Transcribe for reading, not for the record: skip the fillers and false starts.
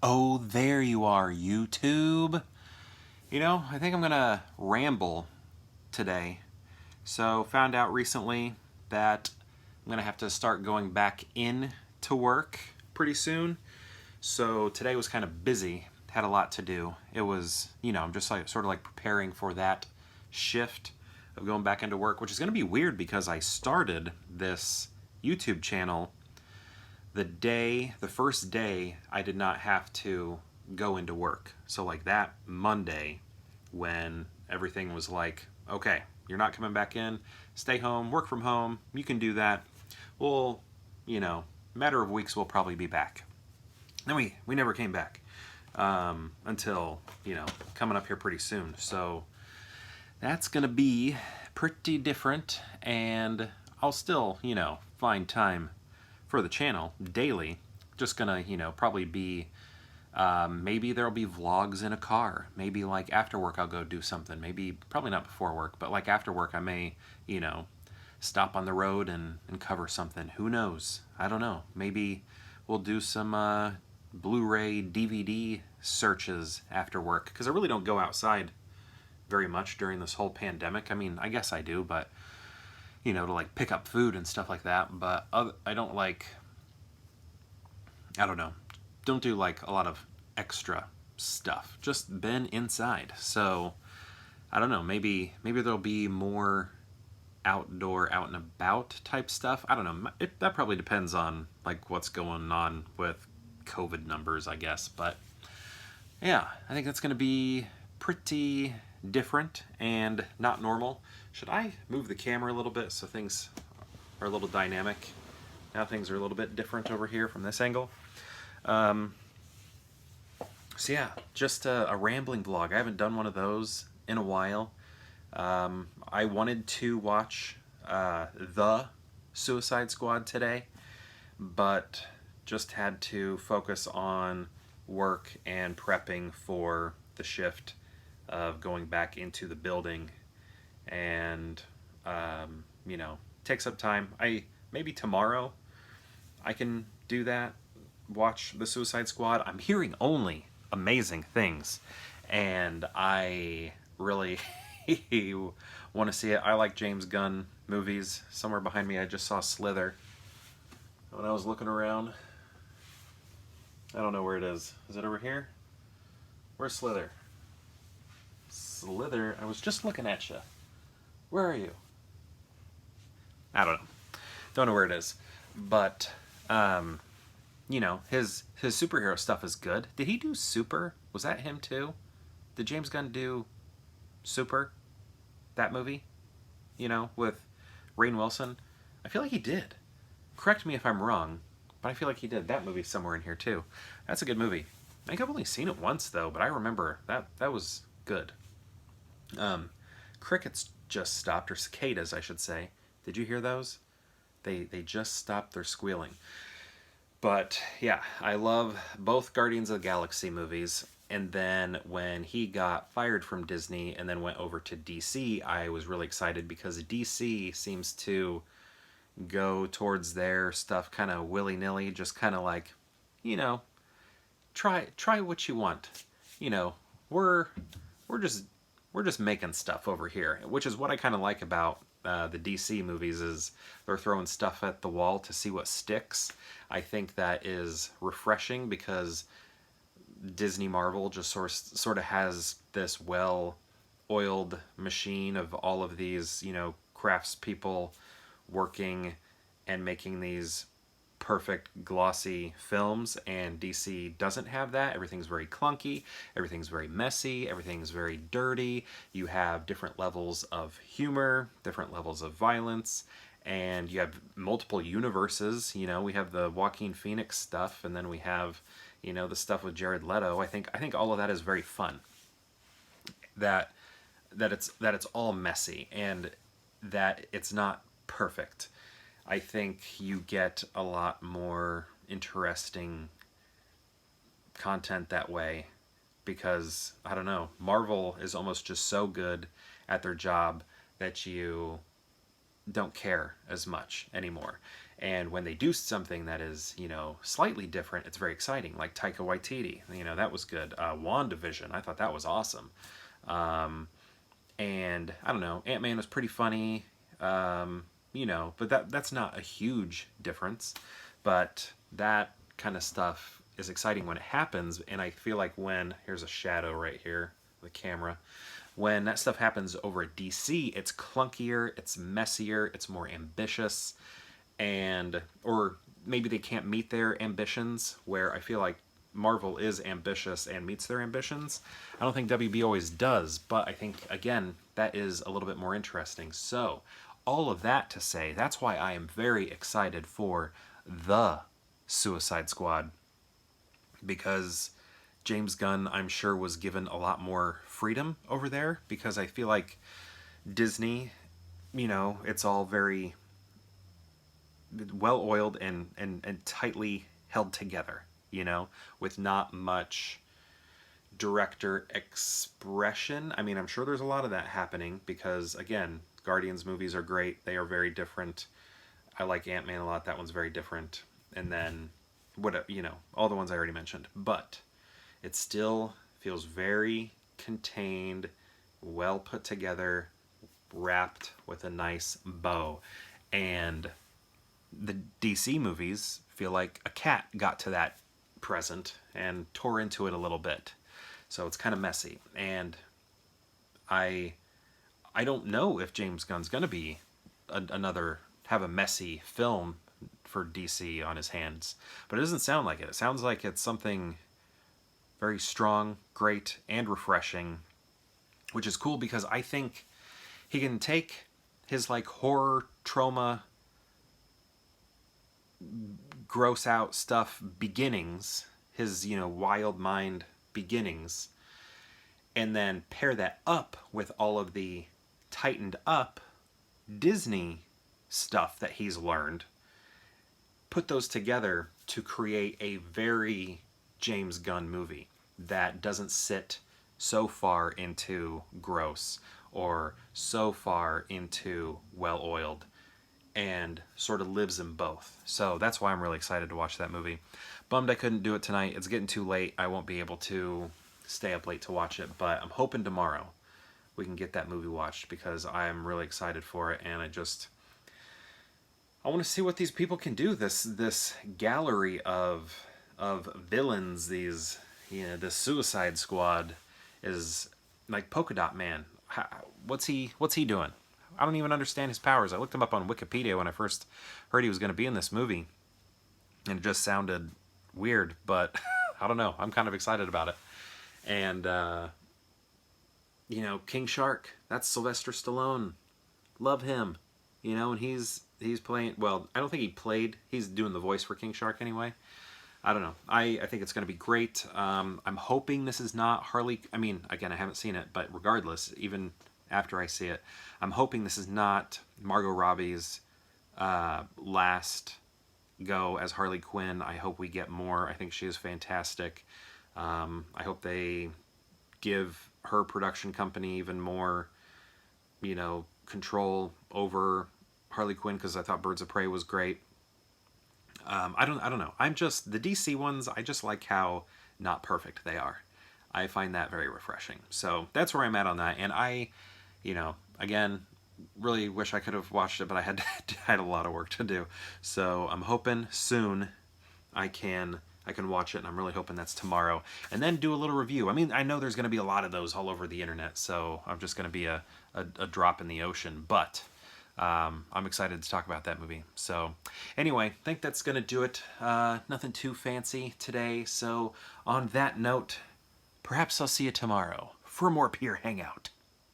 Oh, there you are, YouTube. I think I'm gonna ramble today. So, found out recently that I'm gonna have to start going back in to work pretty soon. So, today was kind of busy, had a lot to do. It was, I'm just like sort of like preparing for that shift of going back into work, which is gonna be weird because I started this YouTube channel the first day I did not have to go into work. So like that Monday when everything was like, okay, you're not coming back in, stay home, work from home, you can do that. Well, matter of weeks we'll probably be back. Then we never came back until, coming up here pretty soon. So that's going to be pretty different, and I'll still, find time for the channel daily. Just gonna, probably be, maybe there'll be vlogs in a car. Maybe like after work I'll go do something. Maybe, probably not before work, but like after work I may, stop on the road and cover something. Who knows? I don't know. Maybe we'll do some Blu-ray DVD searches after work, because I really don't go outside very much during this whole pandemic. I mean, I guess I do, but to like pick up food and stuff like that. But I don't don't do like a lot of extra stuff. Just been inside. So I don't know, maybe there'll be more outdoor, out and about type stuff. I don't know. That probably depends on like what's going on with COVID numbers, I guess. But yeah, I think that's going to be pretty different and not normal. Should I move the camera a little bit so things are a little dynamic? Now things are a little bit different over here from this angle. So yeah, just a rambling vlog. I haven't done one of those in a while. I wanted to watch The Suicide Squad today, but just had to focus on work and prepping for the shift of going back into the building, and takes up time. Maybe tomorrow I can do that, watch the Suicide Squad. I'm hearing only amazing things, and I really want to see it. I like James Gunn movies. Somewhere behind me I just saw Slither when I was looking around. I don't know where it is. Is it over here? Where's Slither? Slither, I was just looking at you. Where are you? I don't know. Don't know where it is. But, his superhero stuff is good. Did he do Super? Was that him too? Did James Gunn do Super? That movie? With Rainn Wilson? I feel like he did. Correct me if I'm wrong, but I feel like he did. That movie somewhere in here too. That's a good movie. I think I've only seen it once though, but I remember that was good. Crickets just stopped, or cicadas I should say. Did you hear those? They just stopped their squealing. But yeah, I love both Guardians of the Galaxy movies. And then when he got fired from Disney and then went over to DC, I was really excited because DC seems to go towards their stuff kind of willy-nilly, just kind of like, try what you want. We're just making stuff over here, which is what I kind of like about the DC movies, is they're throwing stuff at the wall to see what sticks. I think that is refreshing because Disney Marvel just sort of has this well-oiled machine of all of these, craftspeople working and making these perfect glossy films, and DC doesn't have that. Everything's very clunky, everything's very messy, everything's very dirty. You have different levels of humor, different levels of violence, and you have multiple universes. We have the Joaquin Phoenix stuff, and then we have, the stuff with Jared Leto. I think all of that is very fun. That it's all messy and that it's not perfect. I think you get a lot more interesting content that way because, I don't know, Marvel is almost just so good at their job that you don't care as much anymore. And when they do something that is, you know, slightly different, it's very exciting. Like Taika Waititi, you know, that was good. WandaVision, I thought that was awesome. And I don't know, Ant-Man was pretty funny, you know, but that's not a huge difference. But that kind of stuff is exciting when it happens, and I feel like here's a shadow right here, the camera, when that stuff happens over at DC, it's clunkier, it's messier, it's more ambitious, and or maybe they can't meet their ambitions, where I feel like Marvel is ambitious and meets their ambitions. I don't think WB always does, but I think, again, that is a little bit more interesting. So, all of that to say, that's why I am very excited for the Suicide Squad, because James Gunn, I'm sure, was given a lot more freedom over there, because I feel like Disney, you know, it's all very well-oiled and tightly held together, you know, with not much director expression. I mean, I'm sure there's a lot of that happening because, again, Guardians movies are great. They are very different. I like Ant-Man a lot. That one's very different. And then, what, you know, all the ones I already mentioned. But it still feels very contained, well put together, wrapped with a nice bow. And the DC movies feel like a cat got to that present and tore into it a little bit. So it's kind of messy. And I don't know if James Gunn's going to be have a messy film for DC on his hands. But it doesn't sound like it. It sounds like it's something very strong, great, and refreshing, which is cool because I think he can take his like horror, trauma, gross out stuff beginnings, his, you know, wild mind beginnings, and then pair that up with all of the tightened up Disney stuff that he's learned, put those together to create a very James Gunn movie that doesn't sit so far into gross or so far into well-oiled, and sort of lives in both. So that's why I'm really excited to watch that movie. Bummed I couldn't do it tonight. It's getting too late. I won't be able to stay up late to watch it, but I'm hoping tomorrow we can get that movie watched because I am really excited for it, and I want to see what these people can do. This gallery of villains, these, you know, this Suicide Squad is like Polka Dot Man. What's he doing? I don't even understand his powers. I looked him up on Wikipedia when I first heard he was going to be in this movie, and it just sounded weird, but I don't know. I'm kind of excited about it. And, you know, King Shark, that's Sylvester Stallone. Love him. You know, and he's playing, well, I don't think he's doing the voice for King Shark anyway. I don't know. I think it's going to be great. I'm hoping this is not Harley, I mean, again, I haven't seen it, but regardless, even after I see it, I'm hoping this is not Margot Robbie's last go as Harley Quinn. I hope we get more. I think she is fantastic. I hope they give her production company even more, you know, control over Harley Quinn, because I thought Birds of Prey was great. I don't know. The DC ones, I just like how not perfect they are. I find that very refreshing. So that's where I'm at on that. And I, you know, again, really wish I could have watched it, but I had a lot of work to do. So I'm hoping soon I can watch it, and I'm really hoping that's tomorrow. And then do a little review. I mean, I know there's going to be a lot of those all over the internet, so I'm just going to be a drop in the ocean. But I'm excited to talk about that movie. So anyway, I think that's going to do it. Nothing too fancy today. So on that note, perhaps I'll see you tomorrow for more Peer Hangout.